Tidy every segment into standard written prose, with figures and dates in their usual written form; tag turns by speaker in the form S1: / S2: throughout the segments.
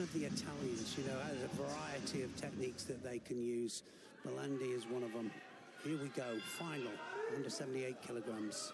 S1: of the Italians, you know, has a variety of techniques that they can use. Belandi is one of them. Here we go, final, under 78 kilograms.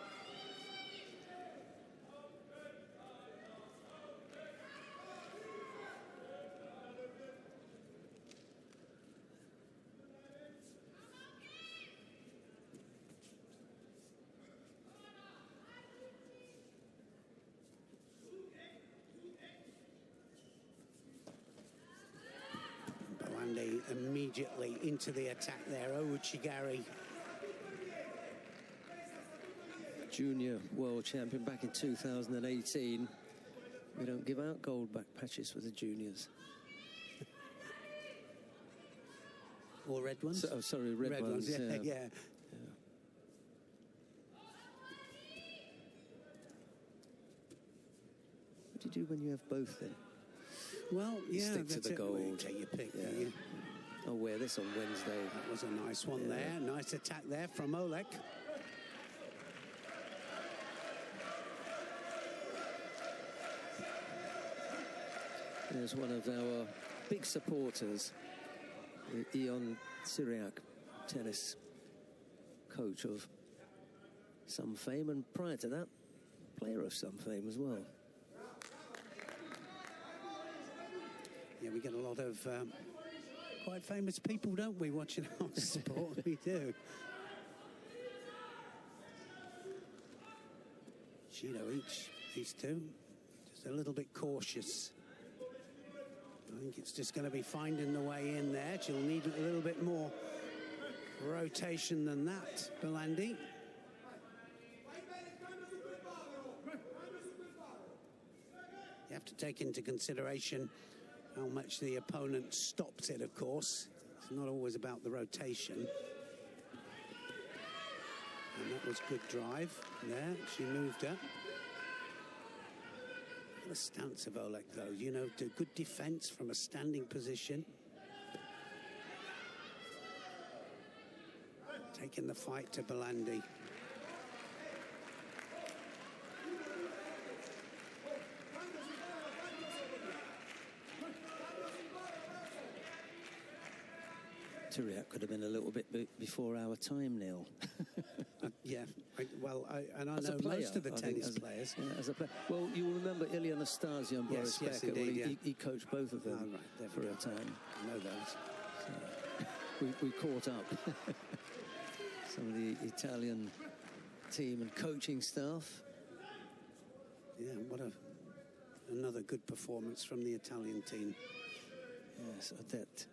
S1: Immediately into the attack there, Ouchigari.
S2: Junior world champion back in 2018. We don't give out gold back patches for the juniors.
S1: Or red ones?
S2: So, oh, sorry, red ones.
S1: Yeah.
S2: What do you do when you have both then?
S1: Well, yeah,
S2: stick to the gold.
S1: Take your pick.
S2: Yeah.
S1: Yeah.
S2: I'll wear this on Wednesday.
S1: That was a nice one there. Nice attack there from Olek.
S2: There's one of our big supporters, Ion Syriac, tennis coach of some fame, and prior to that, player of some fame as well.
S1: Yeah, we get a lot of quite famous people, don't we, watching our sport? We do. Judo each, these two, just a little bit cautious. I think it's just going to be finding the way in there. She'll need a little bit more rotation than that, Belandi. You have to take into consideration how much the opponent stops it, of course. It's not always about the rotation. And that was good drive there. She moved up. The stance of Olek, though, you know, do good defense from a standing position. Taking the fight to Belandi.
S2: Syriac could have been a little bit before our time, Neil.
S1: Yeah, I know
S2: player,
S1: most of the tennis players.
S2: Yeah, as a player. Well, you will remember Ilya Anastasia and Boris Becker.
S1: Indeed,
S2: well, he coached both of them for a time.
S1: I know those.
S2: So we caught up. Some of the Italian team and coaching staff.
S1: Yeah, what another good performance from the Italian team.
S2: Yes, Odette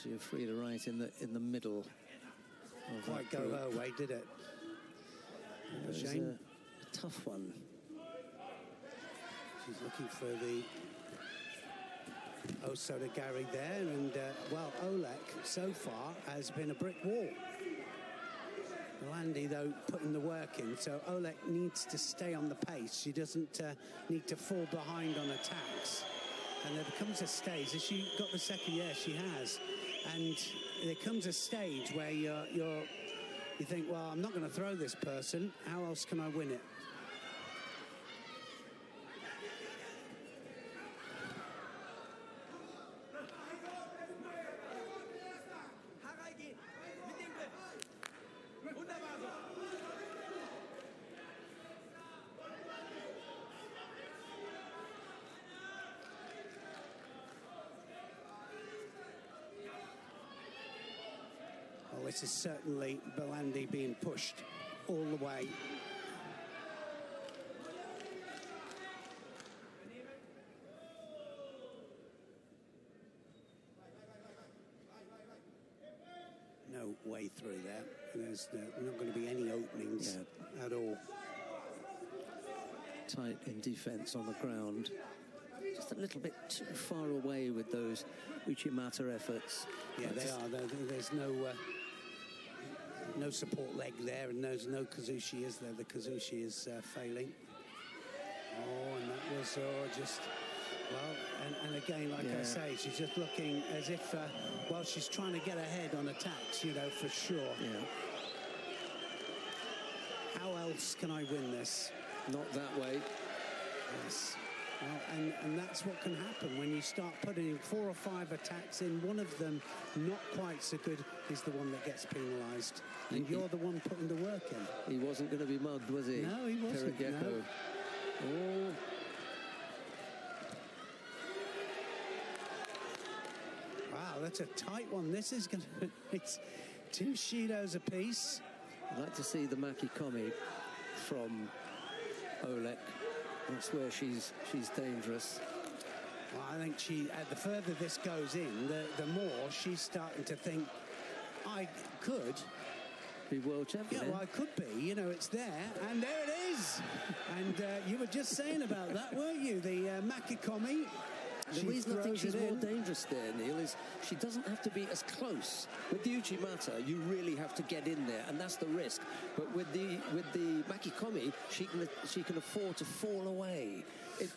S2: Giuffrida right in the middle.
S1: Quite go her way, did it?
S2: A shame. A tough one.
S1: She's looking for the Osodagari there, and well, Olek so far has been a brick wall. Belandi, though, putting the work in, so Olek needs to stay on the pace. She doesn't need to fall behind on attacks. And there becomes a stage. Has she got the second? Yeah, she has. And there comes a stage where you think, well, I'm not going to throw this person. How else can I win it? Well, this is certainly Belandi being pushed all the way. No way through there. There's not going to be any openings at all.
S2: Tight in defense on the ground. Just a little bit too far away with those Uchimata efforts.
S1: Yeah, they are. There's no support leg there, and there's no Kazushi is there. The Kazushi is failing. Oh, and that was just, well, and again, like I say, she's just looking as if, well, she's trying to get ahead on attacks, you know, for sure.
S2: Yeah.
S1: How else can I win this?
S2: Not that way.
S1: Yes. Well, and that's what can happen when you start putting in 4 or 5 attacks in. One of them not quite so good is the one that gets penalised. And you're the one putting the work in.
S2: He wasn't going to be mugged, was he?
S1: No, he wasn't.
S2: Perigecko.
S1: No.
S2: Oh.
S1: Wow, that's a tight one. This is going to... It's 2 Shidos apiece.
S2: I'd like to see the Makikomi from Olek. That's where she's dangerous.
S1: Well, I think the further this goes in, the more she's starting to think, I could
S2: be world champion.
S1: Yeah, well, I could be. You know, it's there, and there it is. And you were just saying about that, weren't you? The Makikomi.
S2: The reason I think she's more dangerous there, Neil, is she doesn't have to be as close. With the Uchimata, you really have to get in there, and that's the risk. But with the Makikomi, she can afford to fall away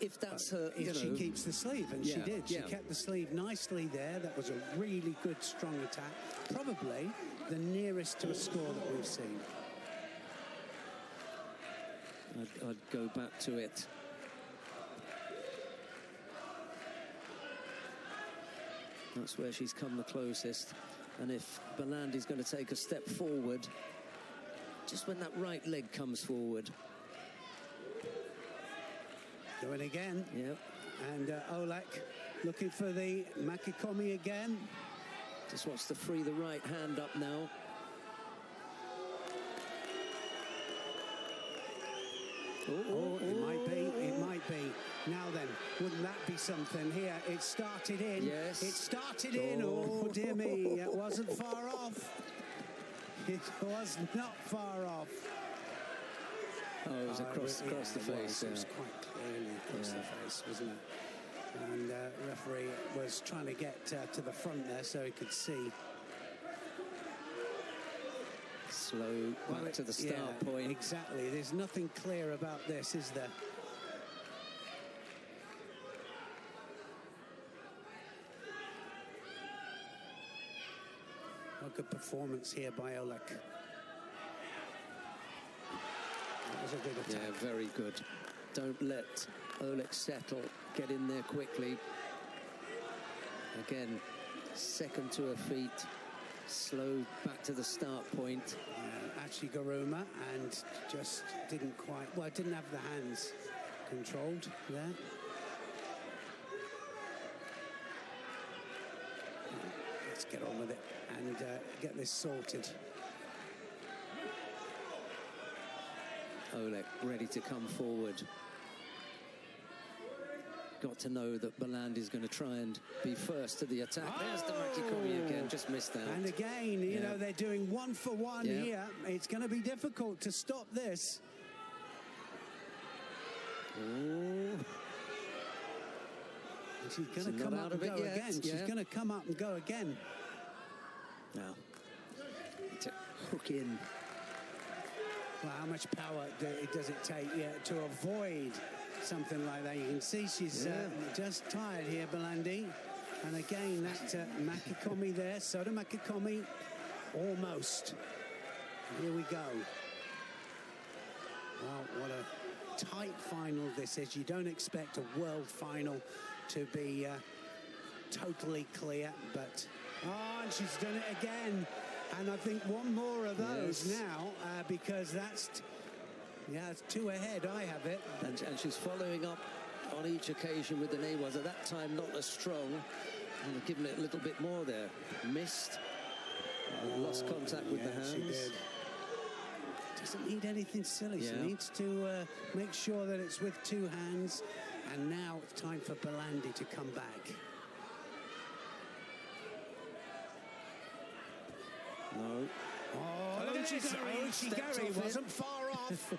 S2: if that's her.
S1: If she keeps the sleeve, and she did. She kept the sleeve nicely there. That was a really good, strong attack. Probably the nearest to a score that we've seen.
S2: I'd go back to it. That's where she's come the closest. And if Bellandi's going to take a step forward, just when that right leg comes forward.
S1: Going again.
S2: Yep.
S1: And Olek looking for the Makikomi again.
S2: Just wants to free the right hand up now.
S1: Oh, it might be, it might be. Now then, wouldn't that be something? Here, it started in.
S2: Yes.
S1: It started in. Oh, dear me, it wasn't far off. It was not far off.
S2: Oh, it was across the face.
S1: It was quite clearly across the face, wasn't it? And the referee was trying to get to the front there so he could see.
S2: Slow back to the start point.
S1: Exactly. There's nothing clear about this, is there? A good performance here by Olek. That was a good attack.
S2: Yeah, very good. Don't let Olek settle. Get in there quickly. Again, second to her feet. Slow back to the start point.
S1: Actually, Garuma, and just didn't quite, well, didn't have the hands controlled there. Let's get on with it and get this sorted.
S2: Olek ready to come forward. Got to know that Bellandi's going to try and be first to the attack. Oh! There's the Makikomi again, just missed that.
S1: And again, you know, they're doing 1 for 1 here. It's going to be difficult to stop this.
S2: Oh.
S1: She's going to come up and go again. She's going to come up and go again.
S2: Now, to hook in.
S1: Well, how much power does it take to avoid something like that? You can see she's just tired here, Bellandi. And again, that Makikomi there, Soda Makikomi, almost. Here we go. Well, what a tight final this is. You don't expect a world final to be totally clear, but... Oh, and she's done it again. And I think one more of those now, because that's... it's 2 ahead, I have it.
S2: And she's following up on each occasion with the Newas. At that time, not as strong. And given it a little bit more there. Missed. Lost contact with the hands.
S1: She did. Doesn't need anything silly. She needs to make sure that it's with 2 hands. And now it's time for Bellandi to come back.
S2: No.
S1: Oh, Uchigari wasn't far off.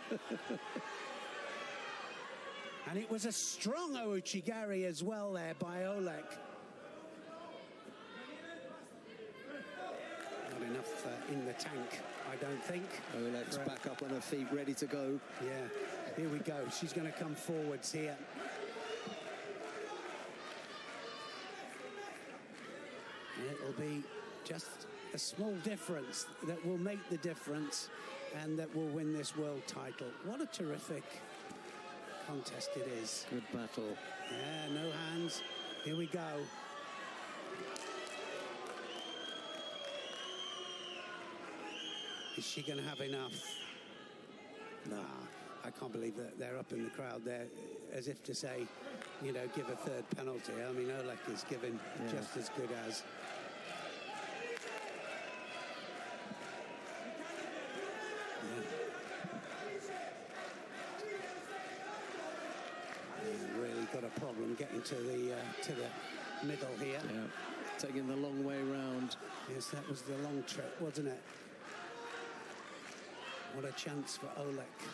S1: And it was a strong Uchigari as well there by Olek. Not enough in the tank, I don't think.
S2: Olek's back up on her feet, ready to go.
S1: Yeah, here we go. She's going to come forwards here. And it'll be just a small difference that will make the difference and that will win this world title. What a terrific contest it is.
S2: Good battle.
S1: Yeah, no hands. Here we go. Is she going to have enough? Nah, I can't believe that they're up in the crowd there, as if to say, you know, give a third penalty. I mean, Olek is given just as good as. Really got a problem getting to the middle here.
S2: Yeah, taking the long way round.
S1: Yes, that was the long trip, wasn't it? What a chance for Olek.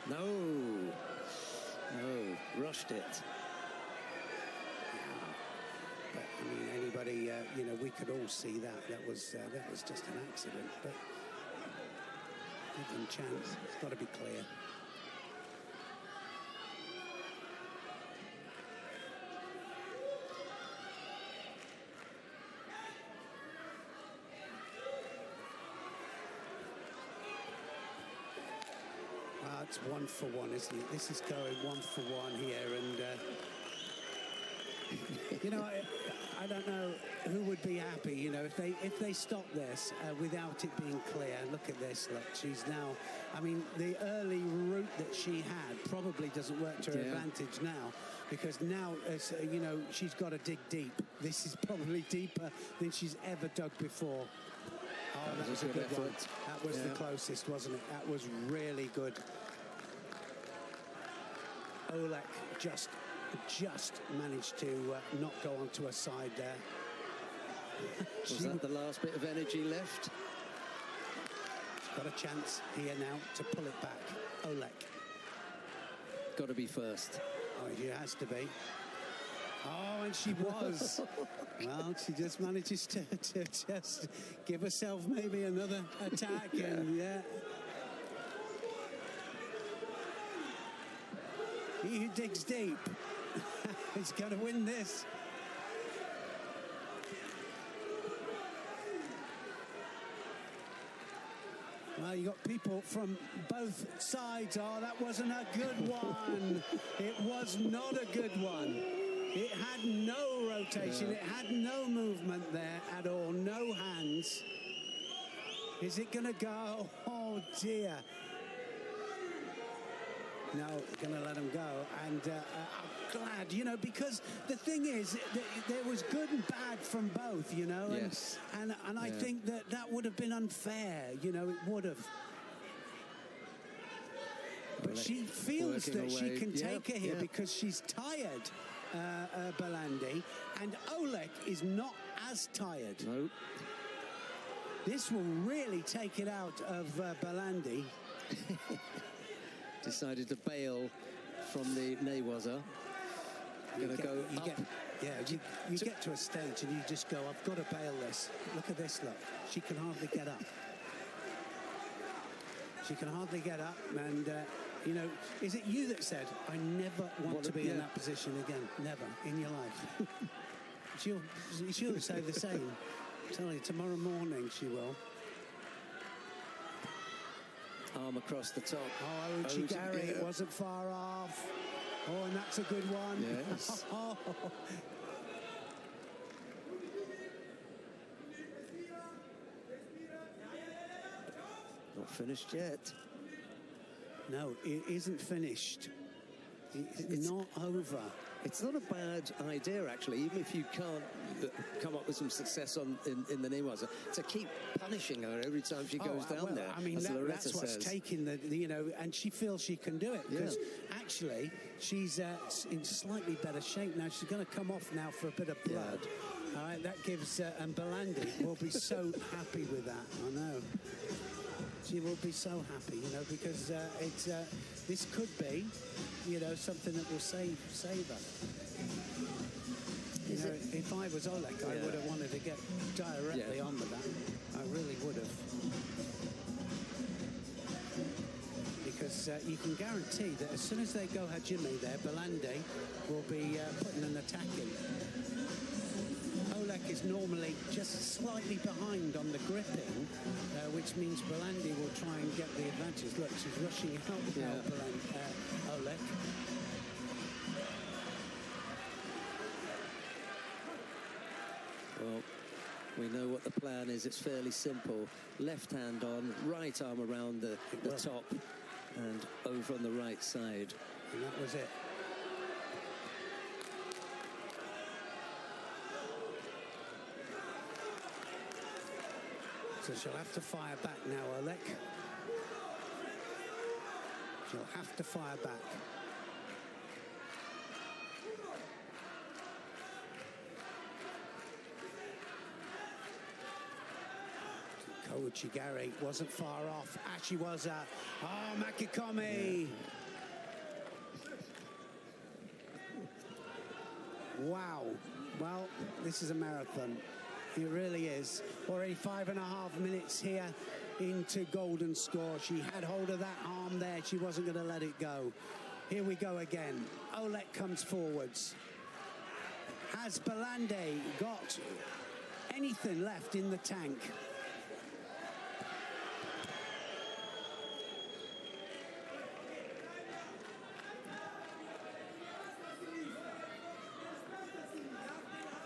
S2: No, rushed it.
S1: Yeah. But I mean, anybody, you know, we could all see that. That was just an accident. But give them a chance. It's got to be clear. It's 1 for 1, isn't it? This is going 1 for 1 here, and you know, I don't know who would be happy, you know, if they stop this without it being clear. Look at this. Look, she's now. I mean, the early route that she had probably doesn't work to her advantage now, because now, you know, she's got to dig deep. This is probably deeper than she's ever dug before. Oh, that was a good one. That was the closest, wasn't it? That was really good. Olek just managed to not go onto her side there.
S2: Was that the last bit of energy left?
S1: She's got a chance here now to pull it back. Olek.
S2: Got to be first.
S1: Oh, she has to be. Oh, and she was. Well, she just manages to just give herself maybe another attack. And he who digs deep is going to win this. Well, you got people from both sides. Oh, that wasn't a good one. It was not a good one. It had no rotation. It had no movement there at all. No hands. Is it going to go? Oh, dear. No, going to let him go. And I'm glad, you know, because the thing is, there was good and bad from both, you know.
S2: Yes.
S1: And I think that would have been unfair, you know, it would have. But she feels that she can take her here because she's tired, Bellandi, and Olek is not as tired.
S2: No.
S1: This will really take it out of Bellandi.
S2: Decided to bail from the Newaza. Going to go up.
S1: You get to a stage and you just go, I've got to bail this. Look at this, look. She can hardly get up. She can hardly get up, and, you know, is it you that said, I never want to be in that position again? Never in your life. She'll say the same. Tell you, tomorrow morning she will.
S2: Arm across the top.
S1: Oh, Gary, it wasn't far off. Oh, and that's a good one.
S2: Yes. Not finished yet.
S1: No, it isn't finished. It's not over.
S2: It's not a bad idea, actually, even if you can't come up with some success in the Newaza, to keep punishing her every time she goes down there.
S1: I mean, that's what's taking the, you know, and she feels she can do it, because actually she's in slightly better shape now. She's going to come off now for a bit of blood. All right, that gives, and Bellandi will be so happy with that. I know. She will be so happy, you know, because it's this could be, you know, something that will save her. You know, if I was Olek, I would have wanted to get directly on with that. I really would have. Because you can guarantee that as soon as they go Hajime there, Bellandi will be putting an attack in. Olek is normally just slightly behind on the gripping, which which means Belandi will try and get the advantage. Look, she's rushing out now, Olek.
S2: Well, we know what the plan is. It's fairly simple. Left hand on, right arm around the top, and over on the right side.
S1: And that was it. So she'll have to fire back now, Olek. She'll have to fire back. Uchigari wasn't far off. Ashiwaza. Oh, Makikomi. Wow. Well, this is a marathon. It really is. Already 5.5 minutes here into golden score. She had hold of that arm there. She wasn't going to let it go. Here we go again. Olek comes forwards. Has Bellanди got anything left in the tank?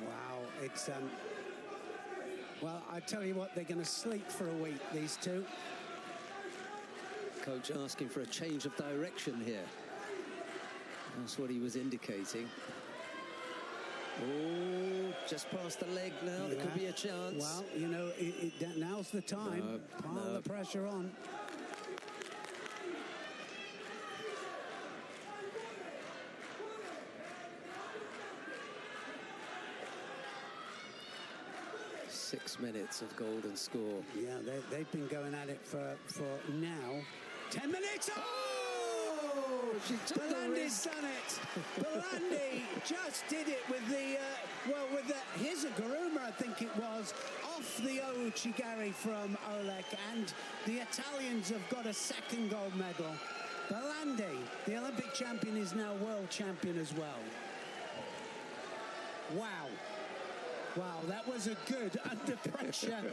S1: Wow, it's well, I tell you what, they're going to sleep for a week, these two.
S2: Coach asking for a change of direction here. That's what he was indicating. Oh, just past the leg now. There could be a chance.
S1: Well, you know, now's the time. Pile the pressure on.
S2: Six minutes of golden score.
S1: Yeah, they've been going at it for now. 10 minutes. Oh! Bellandi's done it. Bellandi just did it with the with the Hizaguruma, I think it was, off the Uchigari from Olek, and the Italians have got a second gold medal. Bellandi, the Olympic champion, is now world champion as well. Wow. Wow, that was a good under pressure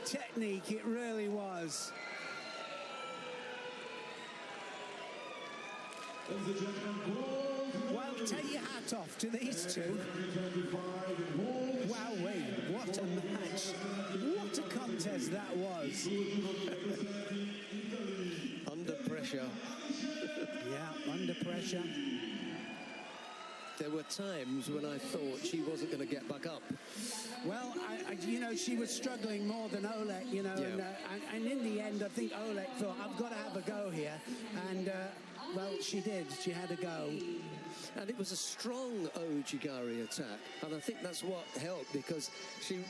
S1: technique. It really was. Well, take your hat off to these two. Wowee, what a match. What a contest that was.
S2: Under pressure.
S1: Yeah, under pressure.
S2: There were times when I thought she wasn't going to get back up.
S1: Well, you know, she was struggling more than Olek, you know, and in the end, I think Olek thought, I've got to have a go here. And, well, she did. She had a go.
S2: And it was a strong Ojigari attack. And I think that's what helped, because she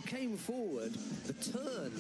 S2: came forward. The turn